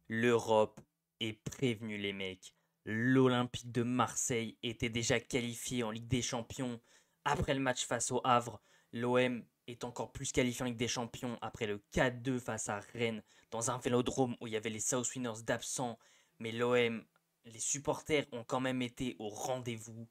L'Europe est prévenue, les mecs. L'Olympique de Marseille était déjà qualifié en Ligue des Champions après le match face au Havre. L'OM est encore plus qualifié en Ligue des Champions après le 4-2 face à Rennes dans un vélodrome où il y avait les South Winners d'absents. Mais l'OM, les supporters ont quand même été au rendez-vous.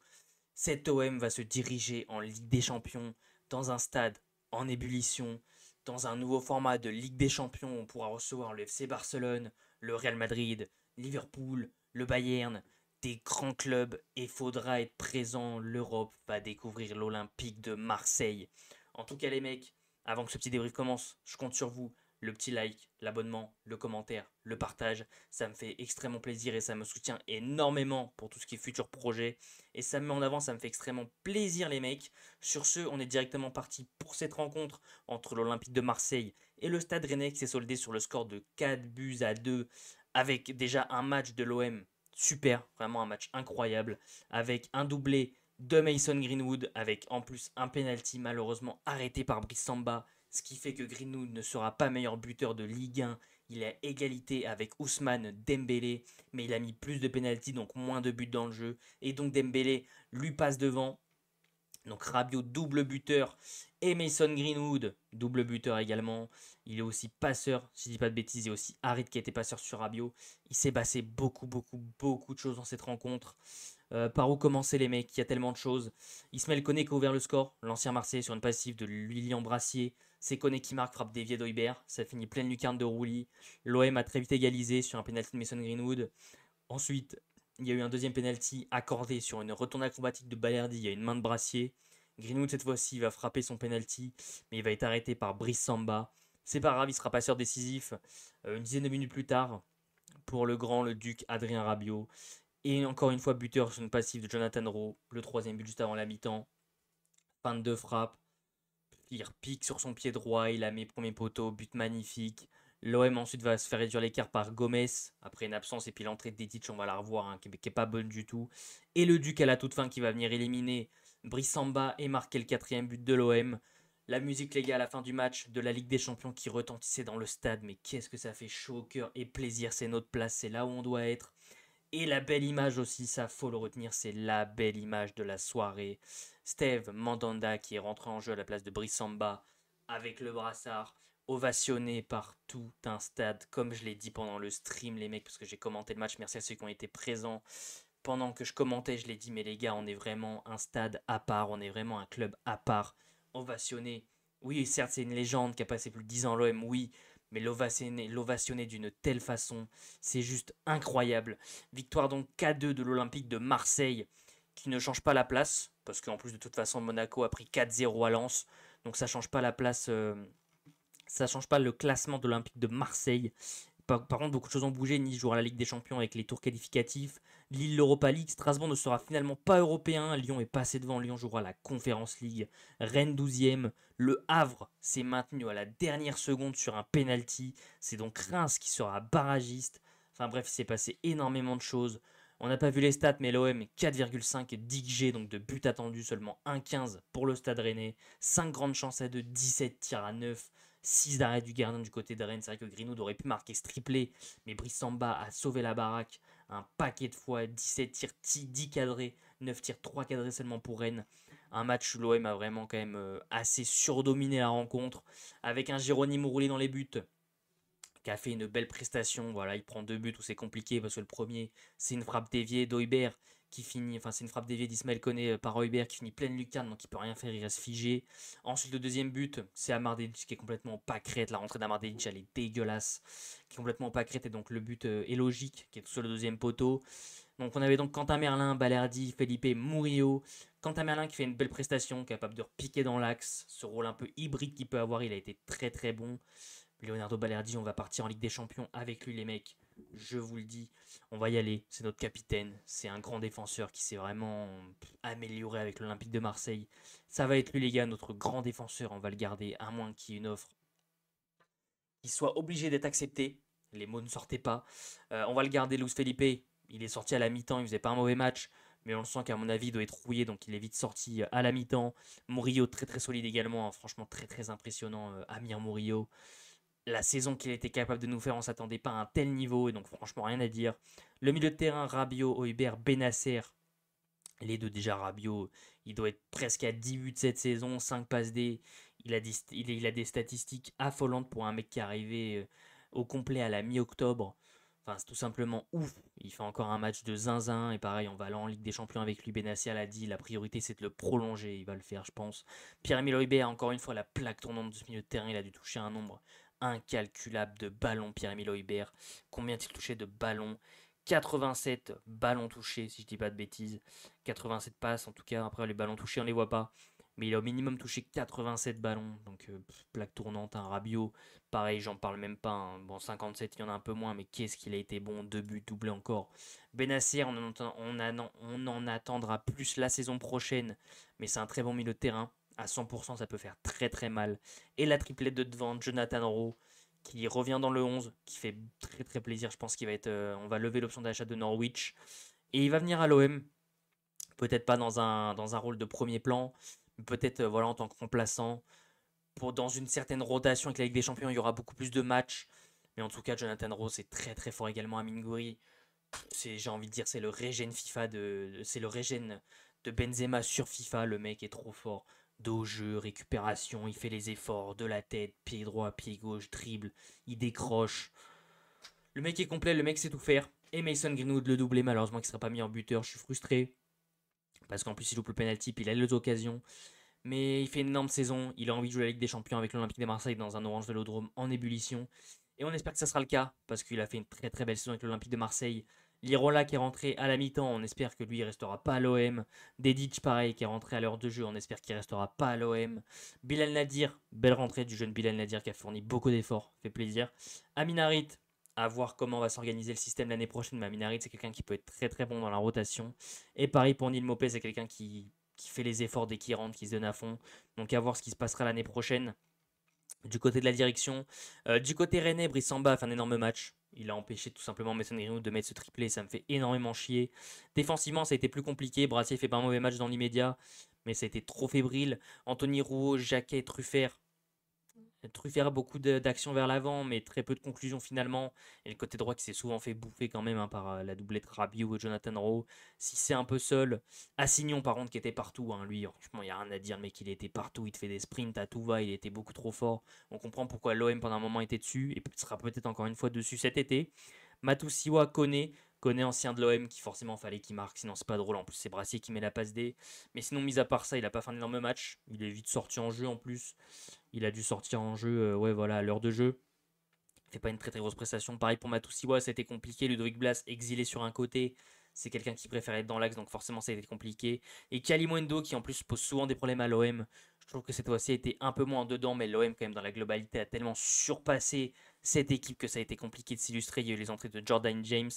Cet OM va se diriger en Ligue des Champions dans un stade en ébullition, dans un nouveau format de Ligue des Champions. On pourra recevoir le FC Barcelone, le Real Madrid, Liverpool, le Bayern, des grands clubs et faudra être présent. L'Europe va découvrir l'Olympique de Marseille. En tout cas les mecs, avant que ce petit débrief commence, je compte sur vous. Le petit like, l'abonnement, le commentaire, le partage, ça me fait extrêmement plaisir et ça me soutient énormément pour tout ce qui est futur projet. Et ça me met en avant, ça me fait extrêmement plaisir les mecs. Sur ce, on est directement parti pour cette rencontre entre l'Olympique de Marseille et le Stade Rennais qui s'est soldé sur le score de 4-2 avec déjà un match de l'OM super, vraiment un match incroyable, avec un doublé de Mason Greenwood, avec en plus un penalty malheureusement arrêté par Brice Samba, ce qui fait que Greenwood ne sera pas meilleur buteur de Ligue 1. Il est à égalité avec Ousmane Dembélé, mais il a mis plus de pénalty, donc moins de buts dans le jeu. Et donc Dembélé lui passe devant. Donc Rabiot double buteur et Mason Greenwood double buteur également. Il est aussi passeur, si je dis pas de bêtises, il y a aussi Harit qui a été passeur sur Rabiot. Il s'est passé beaucoup de choses dans cette rencontre. Par où commencer les mecs? Il y a tellement de choses. Ismaël Koné qui a ouvert le score, l'ancien Marseillais sur une passive de Lilian Brassier. C'est Koné qui marque, frappe déviée d'Oibert. Ça finit pleine lucarne de Rouli. L'OM a très vite égalisé sur un penalty de Mason Greenwood. Ensuite, il y a eu un deuxième penalty accordé sur une retourne acrobatique de Balerdi. Il y a une main de Brassier. Greenwood, cette fois-ci, va frapper son penalty, mais il va être arrêté par Brice Samba. C'est pas grave, il sera passeur décisif une dizaine de minutes plus tard pour le grand, le duc Adrien Rabiot. Et encore une fois, buteur sur une passive de Jonathan Rowe. Le troisième but juste avant la mi-temps. Fin de frappe. Il repique sur son pied droit, il a mis premier poteau, but magnifique. L'OM ensuite va se faire réduire l'écart par Gomez, après une absence, et puis l'entrée de Detic, on va la revoir, hein, qui est pas bonne du tout. Et le Duc à la toute fin qui va venir éliminer Brissamba et marquer le quatrième but de l'OM. La musique, les gars, à la fin du match de la Ligue des Champions qui retentissait dans le stade, mais qu'est-ce que ça fait chaud au cœur et plaisir, c'est notre place, c'est là où on doit être. Et la belle image aussi, ça faut le retenir, c'est la belle image de la soirée. Steve Mandanda qui est rentré en jeu à la place de Brissamba avec le brassard, ovationné par tout un stade, comme je l'ai dit pendant le stream les mecs, parce que j'ai commenté le match, merci à ceux qui ont été présents. Pendant que je commentais, je l'ai dit, mais les gars, on est vraiment un stade à part, on est vraiment un club à part, ovationné. Oui, certes, c'est une légende qui a passé plus de 10 ans à l'OM, oui, mais l'ovationner d'une telle façon, c'est juste incroyable. Victoire donc K2 de l'Olympique de Marseille, qui ne change pas la place, parce qu'en plus de toute façon, Monaco a pris 4-0 à Lens, donc ça change pas la place, ça change pas le classement de l'Olympique de Marseille. Par contre, beaucoup de choses ont bougé. Nice jouera la Ligue des Champions avec les tours qualificatifs. Lille l'Europa League. Strasbourg ne sera finalement pas européen. Lyon est passé devant. Lyon jouera la Conference League. Rennes 12e. Le Havre s'est maintenu à la dernière seconde sur un penalty. C'est donc Reims qui sera barragiste. Enfin bref, il s'est passé énormément de choses. On n'a pas vu les stats, mais l'OM 4,5 d'XG, donc de but attendu, seulement 1,15 pour le Stade Rennais. 5 grandes chances à 2, 17 tirs à 9. 6 d'arrêt du gardien du côté de Rennes. C'est vrai que Greenwood aurait pu marquer ce triplé, mais Brissamba a sauvé la baraque un paquet de fois. 17 tirs, 10 cadrés, 9 tirs, 3 cadrés seulement pour Rennes. Un match où l'OM a vraiment quand même assez surdominé la rencontre, avec un Jérôme roulé dans les buts qui a fait une belle prestation. Voilà, il prend deux buts où c'est compliqué parce que le premier, c'est une frappe déviée d'Oibert qui finit, enfin c'est une frappe déviée d'Ismaël Koné par Oibert qui finit pleine lucarne, donc il peut rien faire, il reste figé. Ensuite le deuxième but, c'est Amardelic qui est complètement pâquerette, la rentrée d'Amardelic elle est dégueulasse, qui est complètement pâquerette et donc le but est logique, qui est sur le deuxième poteau. Donc on avait donc Quentin Merlin, Balerdi, Felipe Murillo. Quentin Merlin qui fait une belle prestation, capable de repiquer dans l'axe, ce rôle un peu hybride qu'il peut avoir, il a été très bon. Leonardo Balerdi, on va partir en Ligue des Champions avec lui, les mecs. Je vous le dis, on va y aller. C'est notre capitaine. C'est un grand défenseur qui s'est vraiment amélioré avec l'Olympique de Marseille. Ça va être lui, les gars, notre grand défenseur. On va le garder, à moins qu'il y ait une offre qui soit obligée d'être acceptée. Les mots ne sortaient pas. On va le garder, Luis Felipe. Il est sorti à la mi-temps, il faisait pas un mauvais match. Mais on le sent qu'à mon avis, il doit être rouillé, donc il est vite sorti à la mi-temps. Murillo, très solide également, hein. Franchement, très impressionnant, Amir Murillo. la saison qu'il était capable de nous faire, on s'attendait pas à un tel niveau, et donc franchement rien à dire. Le milieu de terrain, Rabiot, Højbjerg, Bennacer, les deux déjà. Rabiot, il doit être presque à 10 buts cette saison, 5 passes D. Il a des statistiques affolantes pour un mec qui est arrivé au complet à la mi-octobre. Enfin, c'est tout simplement ouf. Il fait encore un match de zinzin. Et pareil, on va aller en Ligue des Champions avec lui. Benassia l'a dit, la priorité c'est de le prolonger. Il va le faire, je pense. Pierre-Emile Højbjerg, encore une fois, la plaque tournante de ce milieu de terrain. Il a dû toucher un nombre incalculable de ballons, Pierre-Emile Højbjerg. Combien a-t-il touché de ballons? 87 ballons touchés, si je dis pas de bêtises. 87 passes, en tout cas. Après, les ballons touchés, on les voit pas. Mais il a au minimum touché 87 ballons. Donc, plaque tournante, un Rabiot. Pareil, j'en parle même pas, hein. Bon, 57, il y en a un peu moins, mais qu'est-ce qu'il a été bon. 2 buts, doublé encore. Bennacer, on en attendra plus la saison prochaine. Mais c'est un très bon milieu de terrain. À 100%, ça peut faire très très mal. Et la triplette de devant, Jonathan Rowe, qui revient dans le 11, qui fait très très plaisir. Je pense qu'il va être. On va lever l'option d'achat de Norwich. Et il va venir à l'OM. Peut-être pas dans un rôle de premier plan, mais peut-être voilà, en tant que remplaçant. Dans une certaine rotation avec la Ligue des Champions, il y aura beaucoup plus de matchs. Mais en tout cas, Jonathan Rowe est très très fort également à Mingouri. J'ai envie de dire, c'est le régène FIFA c'est le régène de Benzema sur FIFA. Le mec est trop fort. Dos au jeu, récupération, il fait les efforts de la tête, pied droit, pied gauche, dribble, il décroche. Le mec est complet, le mec sait tout faire. Et Mason Greenwood le doublé, malheureusement, qui ne sera pas mis en buteur. Je suis frustré. Parce qu'en plus, il loupe le penalty, puis il a les occasions. Mais il fait une énorme saison. Il a envie de jouer la Ligue des Champions avec l'Olympique de Marseille dans un Orange Vélodrome en ébullition. Et on espère que ça sera le cas, parce qu'il a fait une très très belle saison avec l'Olympique de Marseille. Lirola qui est rentré à la mi-temps, on espère que lui il restera pas à l'OM. Dedic pareil qui est rentré à l'heure de jeu, on espère qu'il restera pas à l'OM. Bilal Nadir, belle rentrée du jeune Bilal Nadir qui a fourni beaucoup d'efforts, fait plaisir. Amin Harit, à voir comment va s'organiser le système l'année prochaine, mais Amin Harit c'est quelqu'un qui peut être très très bon dans la rotation. Et pareil pour Neil Mopé, c'est quelqu'un qui fait les efforts dès qu'il rentre, qui se donne à fond. Donc à voir ce qui se passera l'année prochaine. Du côté de la direction, du côté Rennais, Brissamba a fait un énorme match. Il a empêché tout simplement Mason Greenwood de mettre ce triplé, ça me fait énormément chier. Défensivement, ça a été plus compliqué. Brassier fait pas un mauvais match dans l'immédiat, mais ça a été trop fébrile. Anthony Rouault, Jacquet, Truffert, Truffert a beaucoup d'actions vers l'avant, mais très peu de conclusions finalement. Et le côté droit qui s'est souvent fait bouffer quand même, hein, par la doublette Rabiot et Jonathan Rowe. Si c'est un peu seul. Assignon par contre qui était partout, hein, lui, franchement, il n'y a rien à dire, le mec, il était partout. Il te fait des sprints à tout va, il était beaucoup trop fort. On comprend pourquoi l'OM pendant un moment était dessus, et sera peut-être encore une fois dessus cet été. Matusiwa connaît ancien de l'OM qui forcément fallait qu'il marque, sinon c'est pas drôle. En plus, c'est Brassier qui met la passe D. Mais sinon, mis à part ça, il a pas fait un énorme match. Il est vite sorti en jeu en plus. Il a dû sortir en jeu, ouais, voilà, à l'heure de jeu. Il fait pas une très très grosse prestation. Pareil pour Matusiwa, ça a été compliqué. Ludovic Blas, exilé sur un côté. C'est quelqu'un qui préfère être dans l'axe, donc forcément ça a été compliqué. Et Kalimundo, qui en plus pose souvent des problèmes à l'OM. Je trouve que cette fois-ci a été un peu moins dedans, mais l'OM, quand même, dans la globalité, a tellement surpassé cette équipe que ça a été compliqué de s'illustrer. Il y a eu les entrées de Jordan James,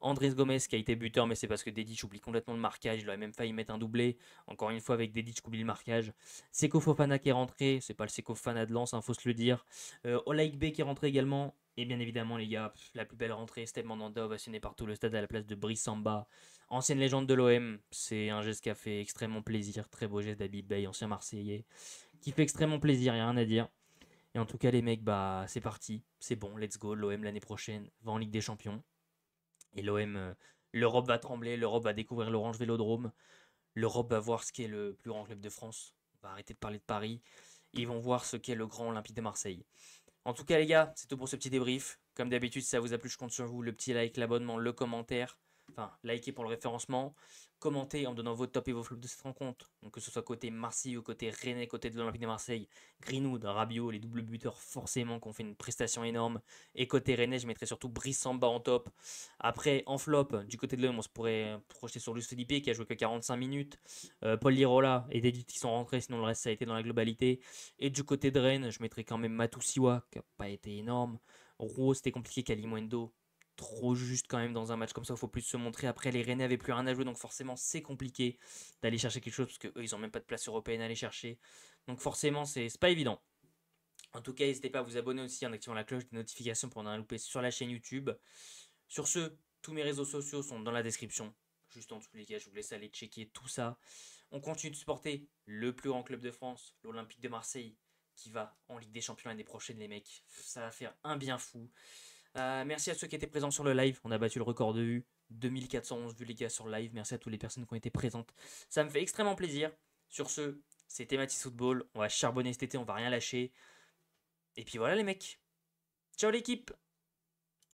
Andrés Gomez qui a été buteur, mais c'est parce que Dedic oublie complètement le marquage. Il aurait même failli mettre un doublé. Encore une fois, avec Dedic qui oublie le marquage. Seko Fofana qui est rentré. C'est pas le Seko Fofana de Lens, il faut se le dire. Olaïk Bey qui est rentré également. Et bien évidemment, les gars, la plus belle rentrée, Steve Mandanda ovationné par tout le stade à la place de Brice Samba. Ancienne légende de l'OM, c'est un geste qui a fait extrêmement plaisir. Très beau geste d'Habib Bey, ancien Marseillais, qui fait extrêmement plaisir, y a rien à dire. Et en tout cas, les mecs, bah, c'est parti, c'est bon, let's go. L'OM l'année prochaine va en Ligue des Champions. Et l'OM, l'Europe va trembler, l'Europe va découvrir l'Orange Vélodrome, l'Europe va voir ce qu'est le plus grand club de France. On va arrêter de parler de Paris. Ils vont voir ce qu'est le grand Olympique de Marseille. En tout cas, les gars, c'est tout pour ce petit débrief. Comme d'habitude, si ça vous a plu, je compte sur vous. Le petit like, l'abonnement, le commentaire. Enfin, likez pour le référencement. Commentez en donnant vos tops et vos flops de cette rencontre. Donc, que ce soit côté Marseille ou côté Rennais, côté de l'Olympique de Marseille. Greenwood, Rabiot, les doubles buteurs, forcément, qui ont fait une prestation énorme. Et côté Rennais, je mettrais surtout Brice Samba en top. Après, en flop, du côté de l'OM, on se pourrait projeter sur Luis Felipe qui a joué que 45 minutes. Paul Lirola et Dedit qui sont rentrés, sinon le reste, ça a été dans la globalité. Et du côté de Rennes, je mettrais quand même Matusiwa, qui n'a pas été énorme. Rouault, c'était compliqué. Kalimundo, trop juste quand même dans un match comme ça, il faut plus se montrer. Après, les Rennais n'avaient plus rien à jouer, donc forcément, c'est compliqué d'aller chercher quelque chose, parce qu'eux, ils n'ont même pas de place européenne à aller chercher. Donc forcément, c'est pas évident. En tout cas, n'hésitez pas à vous abonner aussi en activant la cloche des notifications pour ne rien louper sur la chaîne YouTube. Sur ce, tous mes réseaux sociaux sont dans la description. Juste en dessous, les gars, je vous laisse aller checker tout ça. On continue de supporter le plus grand club de France, l'Olympique de Marseille, qui va en Ligue des Champions l'année prochaine, les mecs. Ça va faire un bien fou. Merci à ceux qui étaient présents sur le live. On a battu le record de vues. 2411 vues, les gars, sur le live. Merci à toutes les personnes qui ont été présentes. Ça me fait extrêmement plaisir. Sur ce, c'était Mathis Football. On va charbonner cet été, on va rien lâcher. Et puis voilà, les mecs. Ciao, l'équipe!